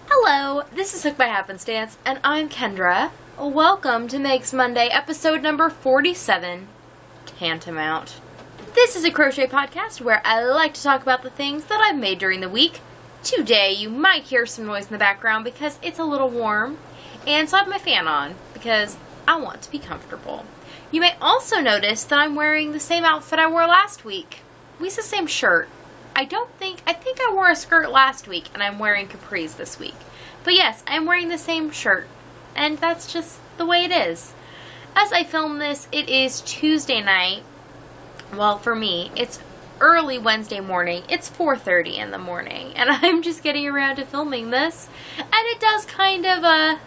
Hello, this is Hooked by Happenstance, and I'm Kendra. Welcome to Makes Monday, episode number 47, Tantamount. This is a crochet podcast where I like to talk about the things that I've made during the week. Today, you might hear some noise in the background because it's a little warm, and so I have my fan on because I want to be comfortable. You may also notice that I'm wearing the same outfit I wore last week. We used the same shirt. I think I wore a skirt last week, and I'm wearing capris this week. But yes, I'm wearing the same shirt, and that's just the way it is. As I film this, it is Tuesday night. Well, for me, it's early Wednesday morning. It's 4:30 in the morning, and I'm just getting around to filming this. And it does kind of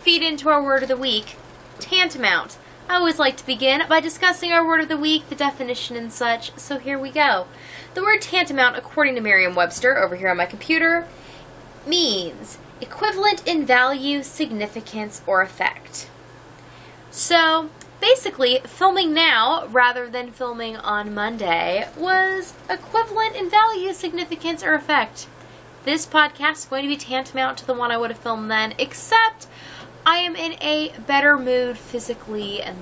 feed into our word of the week, tantamount. I always like to begin by discussing our word of the week, the definition and such, so here we go. The word tantamount, according to Merriam-Webster, over here on my computer, means equivalent in value, significance, or effect. So, basically, filming now, rather than filming on Monday, was equivalent in value, significance, or effect. This podcast is going to be tantamount to the one I would have filmed then, except I am in a better mood physically and,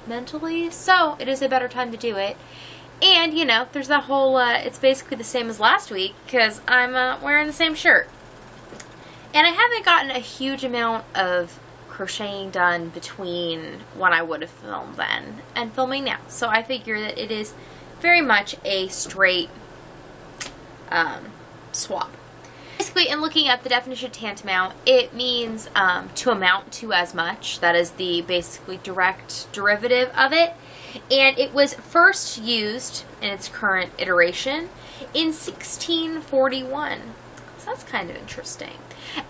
mentally, so it is a better time to do it. And, you know, there's that whole, it's basically the same as last week, because I'm wearing the same shirt. And I haven't gotten a huge amount of crocheting done between when I would have filmed then and filming now. So I figure that it is very much a straight swap. Basically, in looking at the definition of tantamount, it means to amount to as much. That is the basically direct derivative of it. And it was first used in its current iteration in 1641. So that's kind of interesting.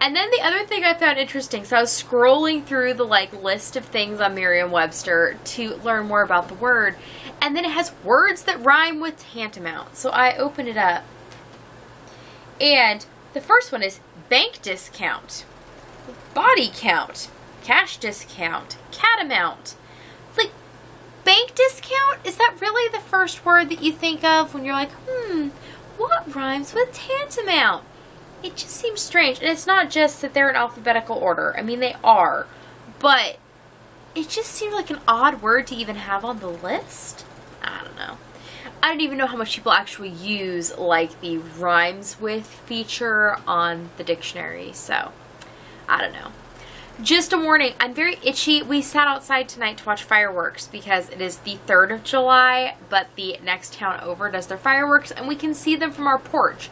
And then the other thing I found interesting, so I was scrolling through the list of things on Merriam-Webster to learn more about the word, and then it has words that rhyme with tantamount. So I opened it up, and the first one is bank discount, body count, cash discount, catamount. Bank discount? Is that really the first word that you think of when you're like, what rhymes with tantamount? It just seems strange. And it's not just that they're in alphabetical order. I mean, they are. But it just seems like an odd word to even have on the list. I don't know. I don't even know how much people actually use, the rhymes with feature on the dictionary. So, I don't know. Just a warning, I'm very itchy. We sat outside tonight to watch fireworks because it is the 3rd of July, but the next town over does their fireworks, and we can see them from our porch.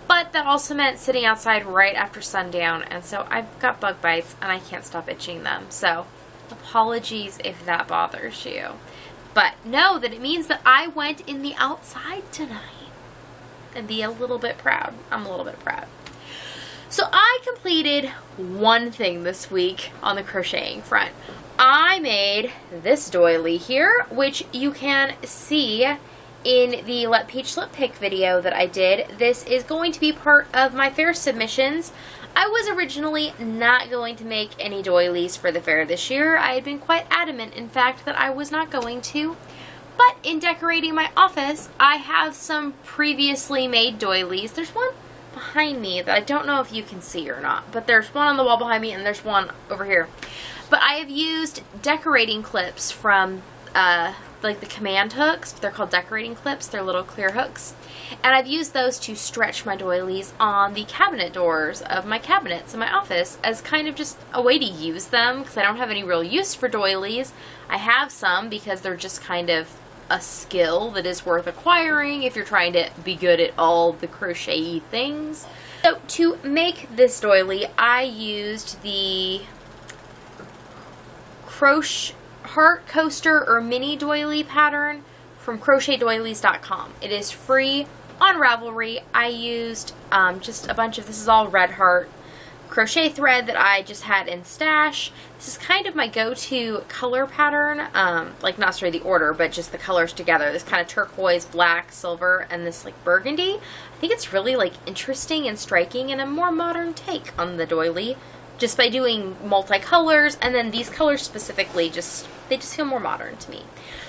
But that also meant sitting outside right after sundown, and so I've got bug bites, and I can't stop itching them. So, apologies if that bothers you. But know that it means that I went in the outside tonight. And be a little bit proud. I'm a little bit proud. So I completed one thing this week on the crocheting front. I made this doily here, which you can see in the Let Peach Let Pick video that I did. This is going to be part of my fair submissions. I was originally not going to make any doilies for the fair this year. I had been quite adamant, in fact, that I was not going to. But in decorating my office, I have some previously made doilies. There's one behind me that I don't know if you can see or not, but there's one on the wall behind me and there's one over here. But I have used decorating clips from the command hooks. They're called decorating clips. They're little clear hooks, and I've used those to stretch my doilies on the cabinet doors of my cabinets in my office as kind of just a way to use them, because I don't have any real use for doilies. I have some because they're just kind of a skill that is worth acquiring if you're trying to be good at all the crochet things. So to make this doily, I used the heart coaster or mini doily pattern from crochetdoilies.com. It is free on Ravelry. I used just a bunch of, this is all red heart crochet thread that I just had in stash. This is kind of my go-to color pattern, not necessarily the order, but just the colors together. This kind of turquoise, black, silver, and this burgundy. I think it's really interesting and striking and a more modern take on the doily. just by doing multicolors, and then these colors specifically, they just feel more modern to me.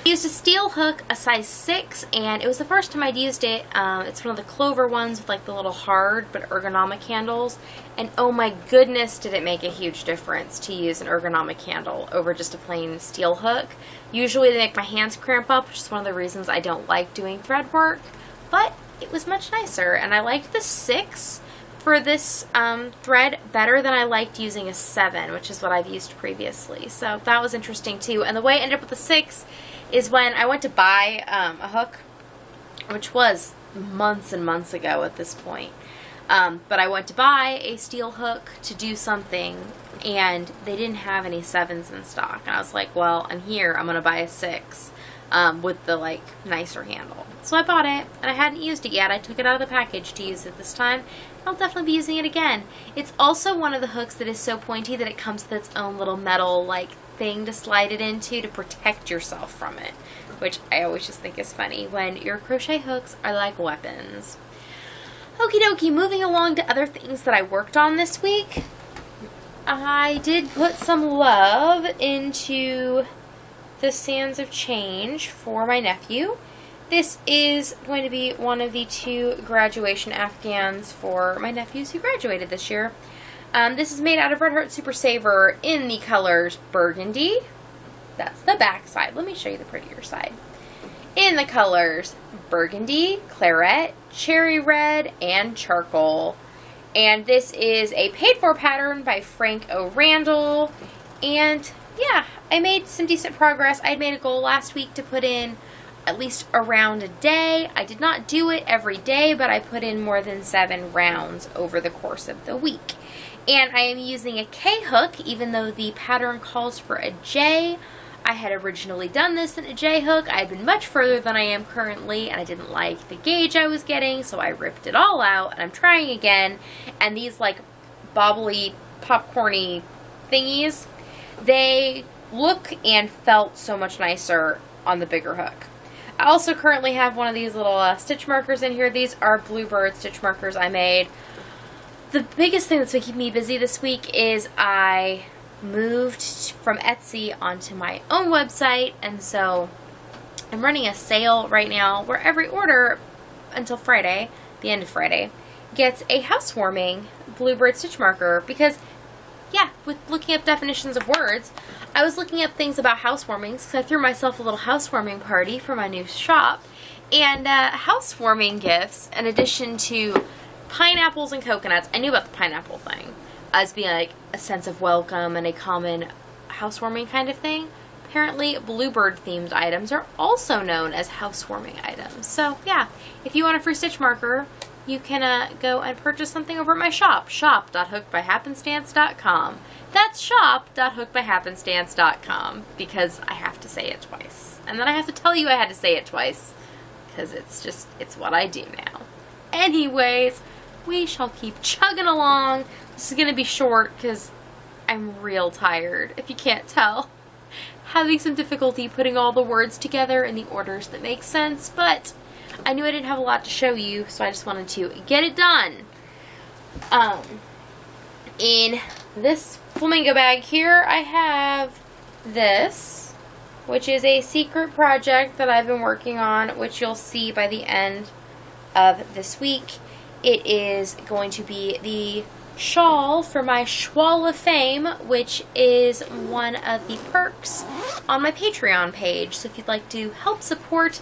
I used a steel hook, a size 6, and it was the first time I'd used it. It's one of the clover ones with like the little hard but ergonomic handles, and oh my goodness did it make a huge difference to use an ergonomic handle over just a plain steel hook. Usually they make my hands cramp up, which is one of the reasons I don't like doing thread work, but it was much nicer, and I liked the 6 for this thread better than I liked using a 7, which is what I've used previously. So that was interesting too. And the way I ended up with the 6 is when I went to buy a hook, which was months and months ago at this point. But I went to buy a steel hook to do something, and they didn't have any 7s in stock. And I was like, well, I'm here. I'm going to buy a 6 with the like nicer handle. So I bought it, and I hadn't used it yet. I took it out of the package to use it this time. I'll definitely be using it again. It's also one of the hooks that is so pointy that it comes with its own little metal like thing to slide it into to protect yourself from it, which I always just think is funny when your crochet hooks are like weapons. Okie dokie, moving along to other things that I worked on this week. I did put some love into the Sands of Change for my nephew. This is going to be one of the 2 graduation Afghans for my nephews who graduated this year. This is made out of Red Heart Super Saver in the colors Burgundy. That's the back side. Let me show you the prettier side. In the colors Burgundy, Claret, Cherry Red, and Charcoal. And this is a paid-for pattern by Frank O. Randall. And yeah, I made some decent progress. I had made a goal last week to put in at least a round a day. I did not do it every day, but I put in more than 7 rounds over the course of the week. And I am using a K hook, even though the pattern calls for a J. I had originally done this in a J hook. I had been much further than I am currently, and I didn't like the gauge I was getting, so I ripped it all out, and I'm trying again. And these like bobbly, popcorny thingies, they look and felt so much nicer on the bigger hook. I also currently have one of these little stitch markers in here. These are Bluebird stitch markers I made. The biggest thing that's been keeping me busy this week is I moved from Etsy onto my own website, and so I'm running a sale right now where every order until Friday, the end of Friday, gets a housewarming Bluebird stitch marker, because yeah, with looking up definitions of words, I was looking up things about housewarmings because I threw myself a little housewarming party for my new shop. And housewarming gifts, in addition to pineapples and coconuts, I knew about the pineapple thing as being like a sense of welcome and a common housewarming kind of thing. Apparently, Bluebird themed items are also known as housewarming items. So yeah, if you want a free stitch marker, you can go and purchase something over at my shop, shop.hookedbyhappenstance.com. That's shop.hookedbyhappenstance.com, because I have to say it twice. And then I have to tell you I had to say it twice, because it's what I do now. Anyways, we shall keep chugging along. This is going to be short, because I'm real tired, if you can't tell. Having some difficulty putting all the words together in the orders that make sense, but I knew I didn't have a lot to show you, so I just wanted to get it done. In this flamingo bag here, I have this, which is a secret project that I've been working on, which you'll see by the end of this week. It is going to be the shawl for my Schwall of Fame, which is one of the perks on my Patreon page. So if you'd like to help support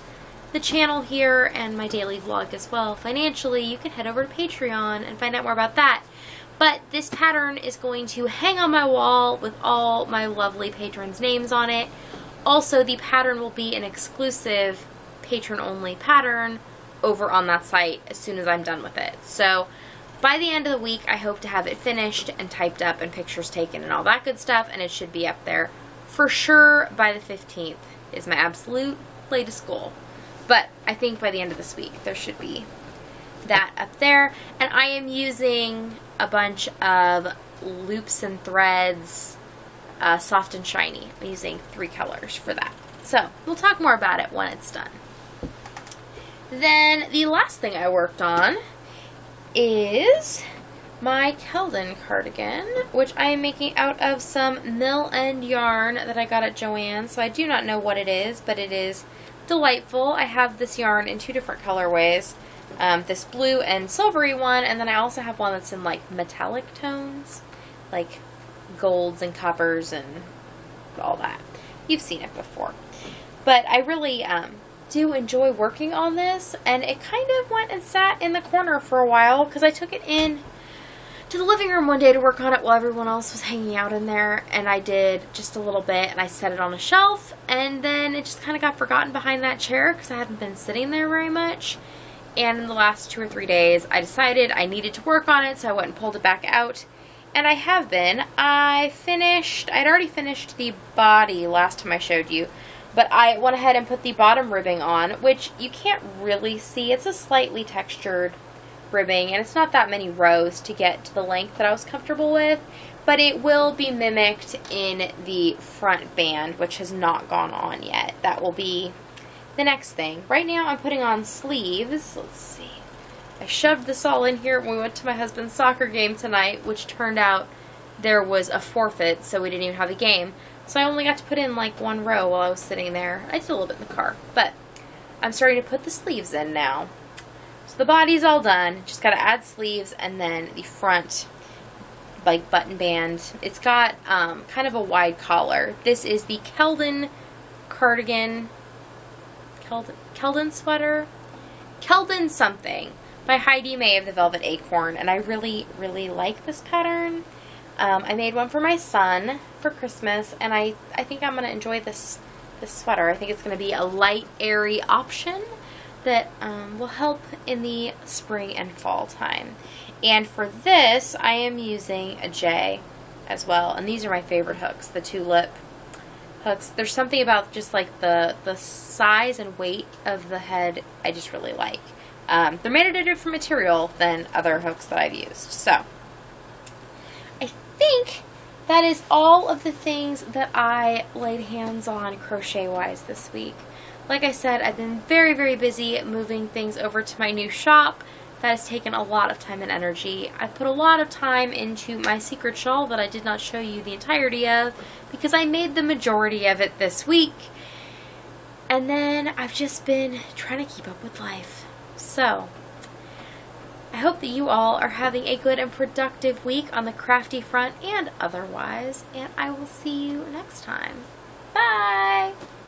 the channel here and my daily vlog as well financially, you can head over to Patreon and find out more about that. But this pattern is going to hang on my wall with all my lovely patrons' names on it. Also, the pattern will be an exclusive patron-only pattern over on that site as soon as I'm done with it. So by the end of the week, I hope to have it finished and typed up and pictures taken and all that good stuff, and it should be up there for sure by the 15th is my absolute latest goal. But I think by the end of this week, there should be that up there. And I am using a bunch of loops and threads, soft and shiny. I'm using 3 colors for that. So we'll talk more about it when it's done. Then the last thing I worked on is my Kelvin cardigan, which I am making out of some mill end yarn that I got at Joann's. So I do not know what it is, but it is delightful. I have this yarn in 2 different colorways, this blue and silvery one, and then I also have one that's in like metallic tones, like golds and coppers and all that. You've seen it before. But I really do enjoy working on this, and it kind of went and sat in the corner for a while because I took it in to the living room one day to work on it while everyone else was hanging out in there, and I did just a little bit, and I set it on a shelf, and then it just kind of got forgotten behind that chair because I haven't been sitting there very much. And in the last 2 or 3 days, I decided I needed to work on it, so I went and pulled it back out, and I have been. I'd already finished the body last time I showed you, but I went ahead and put the bottom ribbing on, which you can't really see. It's a slightly textured ribbing, and it's not that many rows to get to the length that I was comfortable with, but it will be mimicked in the front band, which has not gone on yet. That will be the next thing. Right now I'm putting on sleeves. Let's see. I shoved this all in here when we went to my husband's soccer game tonight, which turned out there was a forfeit, so we didn't even have a game. So I only got to put in like 1 row while I was sitting there. I did a little bit in the car, but I'm starting to put the sleeves in now. So the body's all done. Just got to add sleeves, and then the front, like, button band. It's got kind of a wide collar. This is the Kelvin cardigan, Kelvin sweater, Kelvin something by Heidi May of the Velvet Acorn, and I really, really like this pattern. I made one for my son for Christmas, and I think I'm going to enjoy this sweater. I think it's going to be a light, airy option that will help in the spring and fall time. And for this, I am using a J as well, and these are my favorite hooks, the tulip hooks. There's something about just like the size and weight of the head I just really like. They're made of a different material than other hooks that I've used. So I think that is all of the things that I laid hands on crochet-wise this week. Like I said, I've been very, very busy moving things over to my new shop. That has taken a lot of time and energy. I put a lot of time into my secret shawl that I did not show you the entirety of because I made the majority of it this week. And then I've just been trying to keep up with life. So, I hope that you all are having a good and productive week on the crafty front and otherwise, and I will see you next time. Bye!